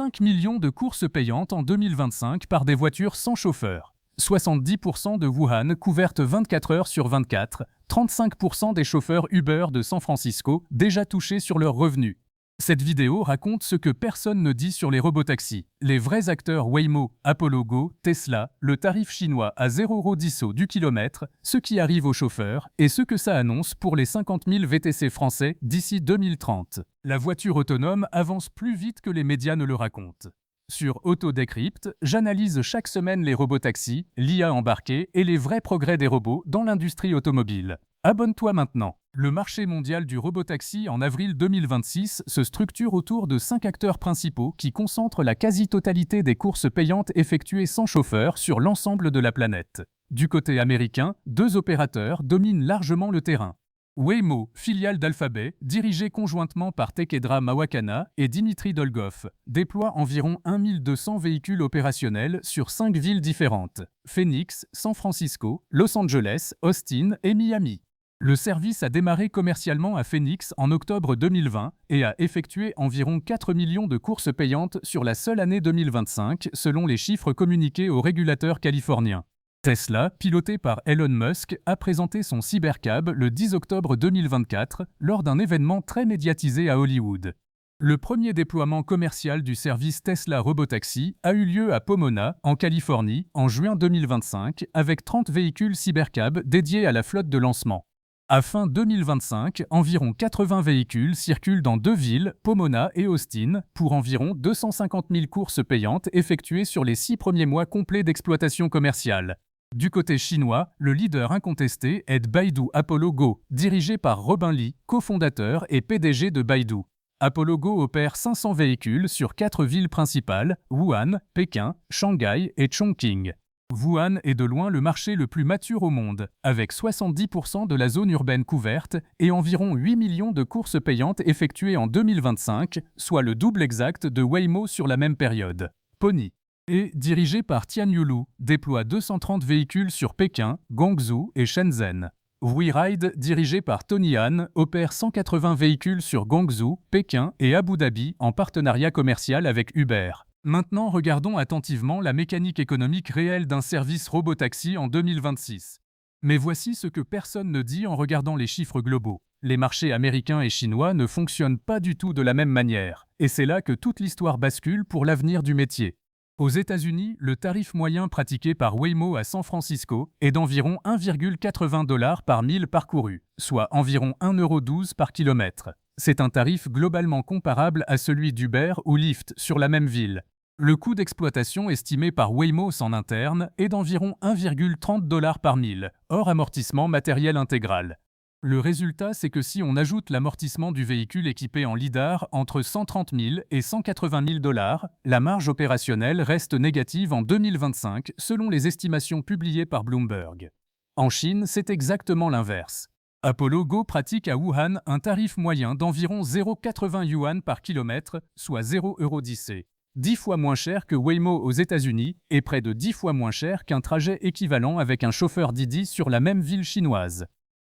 5 millions de courses payantes en 2025 par des voitures sans chauffeur. 70% de Wuhan couvertes 24 heures sur 24, 35% des chauffeurs Uber de San Francisco déjà touchés sur leurs revenus. Cette vidéo raconte ce que personne ne dit sur les robotaxis. Les vrais acteurs Waymo, Apollo Go, Tesla, le tarif chinois à 0,10 € du kilomètre, ce qui arrive aux chauffeurs et ce que ça annonce pour les 50 000 VTC français d'ici 2030. La voiture autonome avance plus vite que les médias ne le racontent. Sur Autodécrypte, j'analyse chaque semaine les robotaxis, l'IA embarquée et les vrais progrès des robots dans l'industrie automobile. Abonne-toi maintenant. Le marché mondial du robotaxi en avril 2026 se structure autour de 5 acteurs principaux qui concentrent la quasi-totalité des courses payantes effectuées sans chauffeur sur l'ensemble de la planète. Du côté américain, 2 opérateurs dominent largement le terrain. Waymo, filiale d'Alphabet, dirigée conjointement par Tekedra Mawakana et Dimitri Dolgov, déploie environ 1200 véhicules opérationnels sur 5 villes différentes: Phoenix, San Francisco, Los Angeles, Austin et Miami. Le service a démarré commercialement à Phoenix en octobre 2020 et a effectué environ 4 millions de courses payantes sur la seule année 2025, selon les chiffres communiqués aux régulateurs californiens. Tesla, piloté par Elon Musk, a présenté son Cybercab le 10 octobre 2024 lors d'un événement très médiatisé à Hollywood. Le premier déploiement commercial du service Tesla Robotaxi a eu lieu à Pomona, en Californie, en juin 2025, avec 30 véhicules Cybercab dédiés à la flotte de lancement. À fin 2025, environ 80 véhicules circulent dans 2 villes, Pomona et Austin, pour environ 250 000 courses payantes effectuées sur les 6 premiers mois complets d'exploitation commerciale. Du côté chinois, le leader incontesté est Baidu Apollo Go, dirigé par Robin Li, cofondateur et PDG de Baidu. Apollo Go opère 500 véhicules sur 4 villes principales, Wuhan, Pékin, Shanghai et Chongqing. Wuhan est de loin le marché le plus mature au monde, avec 70% de la zone urbaine couverte et environ 8 millions de courses payantes effectuées en 2025, soit le double exact de Waymo sur la même période. Pony est dirigé par Tian Yulu, déploie 230 véhicules sur Pékin, Guangzhou et Shenzhen. WeRide, dirigé par Tony Han, opère 180 véhicules sur Guangzhou, Pékin et Abu Dhabi en partenariat commercial avec Uber. Maintenant, regardons attentivement la mécanique économique réelle d'un service robotaxi en 2026. Mais voici ce que personne ne dit en regardant les chiffres globaux. Les marchés américains et chinois ne fonctionnent pas du tout de la même manière, et c'est là que toute l'histoire bascule pour l'avenir du métier. Aux États-Unis, le tarif moyen pratiqué par Waymo à San Francisco est d'environ 1,80 $ par mille parcouru, soit environ 1,12 € par kilomètre. C'est un tarif globalement comparable à celui d'Uber ou Lyft sur la même ville. Le coût d'exploitation estimé par Waymo en interne est d'environ 1,30 $ par mille, hors amortissement matériel intégral. Le résultat, c'est que si on ajoute l'amortissement du véhicule équipé en lidar entre 130 000 et 180 000 $, la marge opérationnelle reste négative en 2025 selon les estimations publiées par Bloomberg. En Chine, c'est exactement l'inverse. Apollo Go pratique à Wuhan un tarif moyen d'environ 0,80 yuan par kilomètre, soit 0,10 €. 10 fois moins cher que Waymo aux États-Unis et près de 10 fois moins cher qu'un trajet équivalent avec un chauffeur Didi sur la même ville chinoise.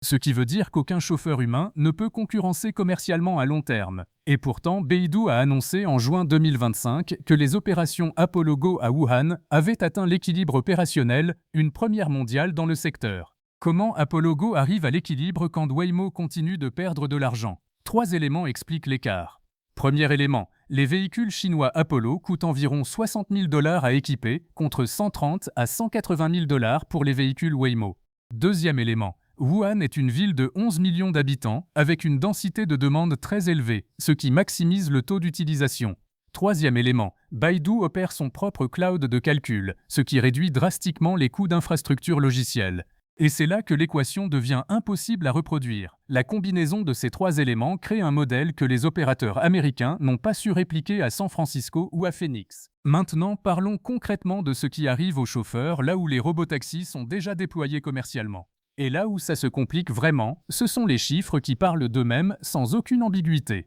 Ce qui veut dire qu'aucun chauffeur humain ne peut concurrencer commercialement à long terme. Et pourtant, Baidu a annoncé en juin 2025 que les opérations Apollo Go à Wuhan avaient atteint l'équilibre opérationnel, une première mondiale dans le secteur. Comment Apollo Go arrive à l'équilibre quand Waymo continue de perdre de l'argent? 3 éléments expliquent l'écart. Premier élément, les véhicules chinois Apollo coûtent environ 60 000 $ à équiper, contre 130 à 180 000 $ pour les véhicules Waymo. Deuxième élément, Wuhan est une ville de 11 millions d'habitants, avec une densité de demande très élevée, ce qui maximise le taux d'utilisation. Troisième élément, Baidu opère son propre cloud de calcul, ce qui réduit drastiquement les coûts d'infrastructure logicielle. Et c'est là que l'équation devient impossible à reproduire. La combinaison de ces 3 éléments crée un modèle que les opérateurs américains n'ont pas su répliquer à San Francisco ou à Phoenix. Maintenant, parlons concrètement de ce qui arrive aux chauffeurs là où les robotaxis sont déjà déployés commercialement. Et là où ça se complique vraiment, ce sont les chiffres qui parlent d'eux-mêmes sans aucune ambiguïté.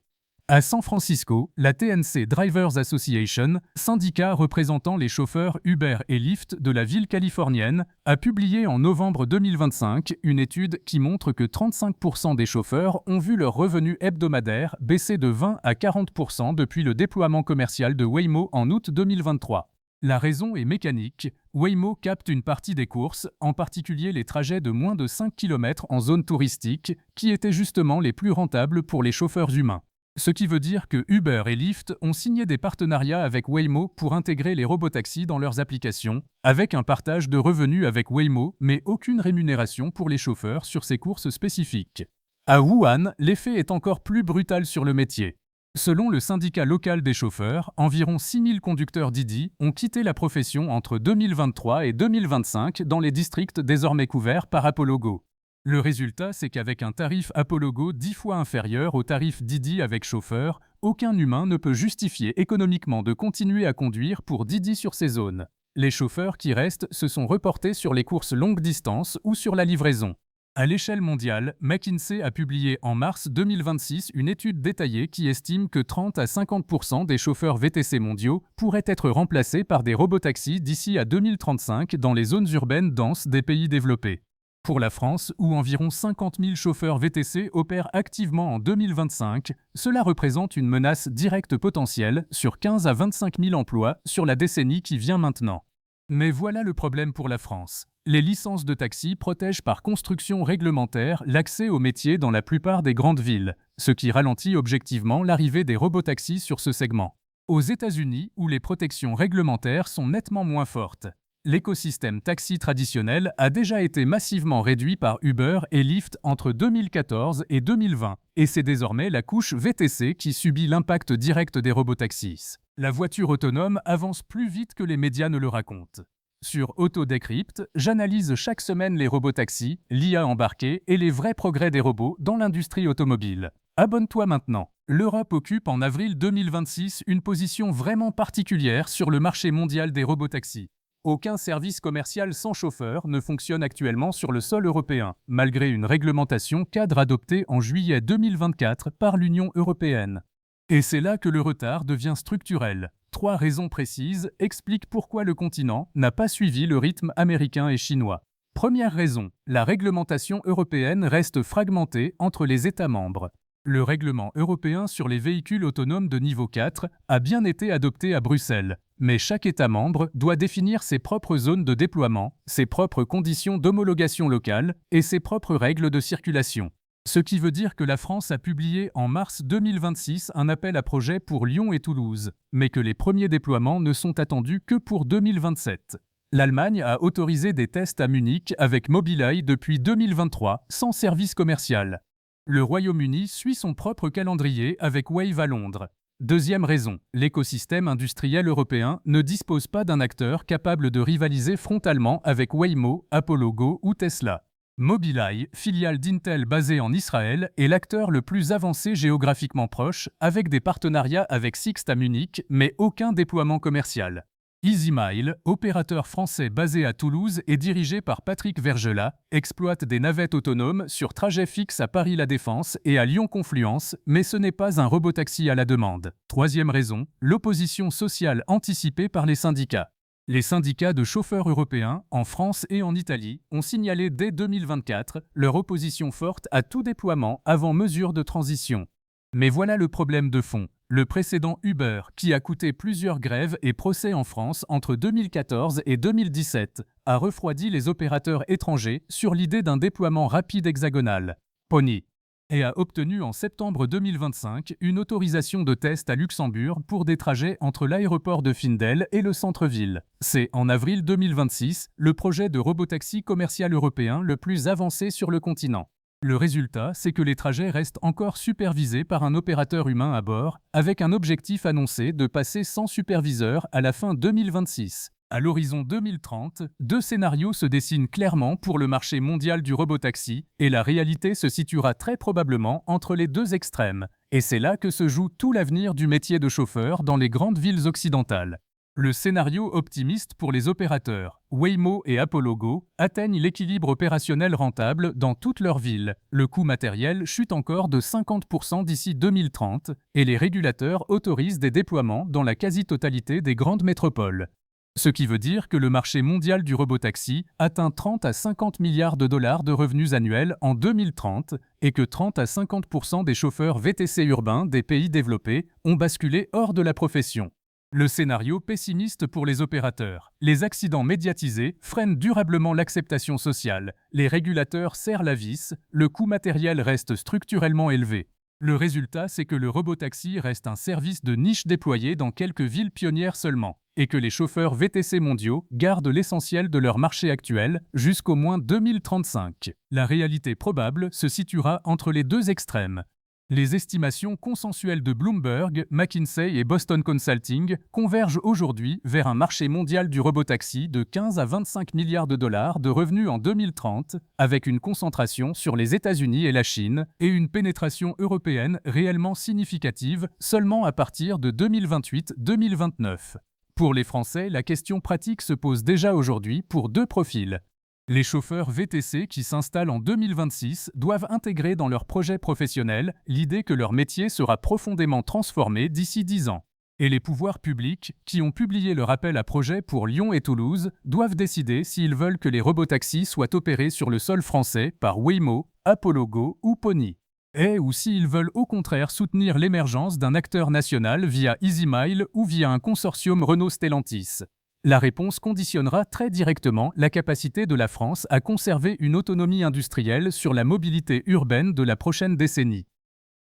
À San Francisco, la TNC Drivers Association, syndicat représentant les chauffeurs Uber et Lyft de la ville californienne, a publié en novembre 2025 une étude qui montre que 35% des chauffeurs ont vu leur revenu hebdomadaire baisser de 20 à 40% depuis le déploiement commercial de Waymo en août 2023. La raison est mécanique. Waymo capte une partie des courses, en particulier les trajets de moins de 5 km en zone touristique, qui étaient justement les plus rentables pour les chauffeurs humains. Ce qui veut dire que Uber et Lyft ont signé des partenariats avec Waymo pour intégrer les robotaxis dans leurs applications, avec un partage de revenus avec Waymo, mais aucune rémunération pour les chauffeurs sur ces courses spécifiques. À Wuhan, l'effet est encore plus brutal sur le métier. Selon le syndicat local des chauffeurs, environ 6000 conducteurs Didi ont quitté la profession entre 2023 et 2025 dans les districts désormais couverts par Apollo Go. Le résultat, c'est qu'avec un tarif Apollo Go 10 fois inférieur au tarif Didi avec chauffeur, aucun humain ne peut justifier économiquement de continuer à conduire pour Didi sur ces zones. Les chauffeurs qui restent se sont reportés sur les courses longue distance ou sur la livraison. À l'échelle mondiale, McKinsey a publié en mars 2026 une étude détaillée qui estime que 30 à 50% des chauffeurs VTC mondiaux pourraient être remplacés par des robotaxis d'ici à 2035 dans les zones urbaines denses des pays développés. Pour la France, où environ 50 000 chauffeurs VTC opèrent activement en 2025, cela représente une menace directe potentielle sur 15 à 25 000 emplois sur la décennie qui vient maintenant. Mais voilà le problème pour la France. Les licences de taxi protègent par construction réglementaire l'accès aux métiers dans la plupart des grandes villes, ce qui ralentit objectivement l'arrivée des robotaxis sur ce segment. Aux États-Unis, où les protections réglementaires sont nettement moins fortes, l'écosystème taxi traditionnel a déjà été massivement réduit par Uber et Lyft entre 2014 et 2020, et c'est désormais la couche VTC qui subit l'impact direct des robotaxis. La voiture autonome avance plus vite que les médias ne le racontent. Sur Autodecrypt, j'analyse chaque semaine les robotaxis, l'IA embarquée et les vrais progrès des robots dans l'industrie automobile. Abonne-toi maintenant. L'Europe occupe en avril 2026 une position vraiment particulière sur le marché mondial des robotaxis. Aucun service commercial sans chauffeur ne fonctionne actuellement sur le sol européen, malgré une réglementation cadre adoptée en juillet 2024 par l'Union européenne. Et c'est là que le retard devient structurel. 3 raisons précises expliquent pourquoi le continent n'a pas suivi le rythme américain et chinois. Première raison, la réglementation européenne reste fragmentée entre les États membres. Le règlement européen sur les véhicules autonomes de niveau 4 a bien été adopté à Bruxelles, mais chaque État membre doit définir ses propres zones de déploiement, ses propres conditions d'homologation locale et ses propres règles de circulation. Ce qui veut dire que la France a publié en mars 2026 un appel à projet pour Lyon et Toulouse, mais que les premiers déploiements ne sont attendus que pour 2027. L'Allemagne a autorisé des tests à Munich avec Mobileye depuis 2023 sans service commercial. Le Royaume-Uni suit son propre calendrier avec Wave à Londres. Deuxième raison, l'écosystème industriel européen ne dispose pas d'un acteur capable de rivaliser frontalement avec Waymo, Apollo Go ou Tesla. Mobileye, filiale d'Intel basée en Israël, est l'acteur le plus avancé géographiquement proche, avec des partenariats avec Sixt à Munich, mais aucun déploiement commercial. EasyMile, opérateur français basé à Toulouse et dirigé par Patrick Vergelat, exploite des navettes autonomes sur trajet fixe à Paris-La Défense et à Lyon-Confluence, mais ce n'est pas un robotaxi à la demande. Troisième raison, l'opposition sociale anticipée par les syndicats. Les syndicats de chauffeurs européens, en France et en Italie, ont signalé dès 2024 leur opposition forte à tout déploiement avant mesure de transition. Mais voilà le problème de fond. Le précédent Uber, qui a coûté plusieurs grèves et procès en France entre 2014 et 2017, a refroidi les opérateurs étrangers sur l'idée d'un déploiement rapide hexagonal, Pony, et a obtenu en septembre 2025 une autorisation de test à Luxembourg pour des trajets entre l'aéroport de Findel et le centre-ville. C'est, en avril 2026, le projet de robotaxi commercial européen le plus avancé sur le continent. Le résultat, c'est que les trajets restent encore supervisés par un opérateur humain à bord, avec un objectif annoncé de passer sans superviseur à la fin 2026. À l'horizon 2030, 2 scénarios se dessinent clairement pour le marché mondial du robotaxi, et la réalité se situera très probablement entre les 2 extrêmes. Et c'est là que se joue tout l'avenir du métier de chauffeur dans les grandes villes occidentales. Le scénario optimiste pour les opérateurs, Waymo et Apollo Go, atteignent l'équilibre opérationnel rentable dans toutes leurs villes. Le coût matériel chute encore de 50% d'ici 2030 et les régulateurs autorisent des déploiements dans la quasi-totalité des grandes métropoles. Ce qui veut dire que le marché mondial du robotaxi atteint 30 à 50 milliards de dollars de revenus annuels en 2030 et que 30 à 50% des chauffeurs VTC urbains des pays développés ont basculé hors de la profession. Le scénario pessimiste pour les opérateurs. Les accidents médiatisés freinent durablement l'acceptation sociale, les régulateurs serrent la vis, le coût matériel reste structurellement élevé. Le résultat, c'est que le robotaxi reste un service de niche déployé dans quelques villes pionnières seulement, et que les chauffeurs VTC mondiaux gardent l'essentiel de leur marché actuel jusqu'au moins 2035. La réalité probable se situera entre les deux extrêmes. Les estimations consensuelles de Bloomberg, McKinsey et Boston Consulting convergent aujourd'hui vers un marché mondial du robotaxi de 15 à 25 milliards de dollars de revenus en 2030, avec une concentration sur les États-Unis et la Chine, et une pénétration européenne réellement significative seulement à partir de 2028-2029. Pour les Français, la question pratique se pose déjà aujourd'hui pour deux profils. Les chauffeurs VTC qui s'installent en 2026 doivent intégrer dans leur projet professionnel l'idée que leur métier sera profondément transformé d'ici 10 ans. Et les pouvoirs publics, qui ont publié leur appel à projet pour Lyon et Toulouse, doivent décider s'ils veulent que les robotaxis soient opérés sur le sol français par Waymo, Apollo Go ou Pony. Ou s'ils veulent au contraire soutenir l'émergence d'un acteur national via EasyMile ou via un consortium Renault-Stellantis. La réponse conditionnera très directement la capacité de la France à conserver une autonomie industrielle sur la mobilité urbaine de la prochaine décennie.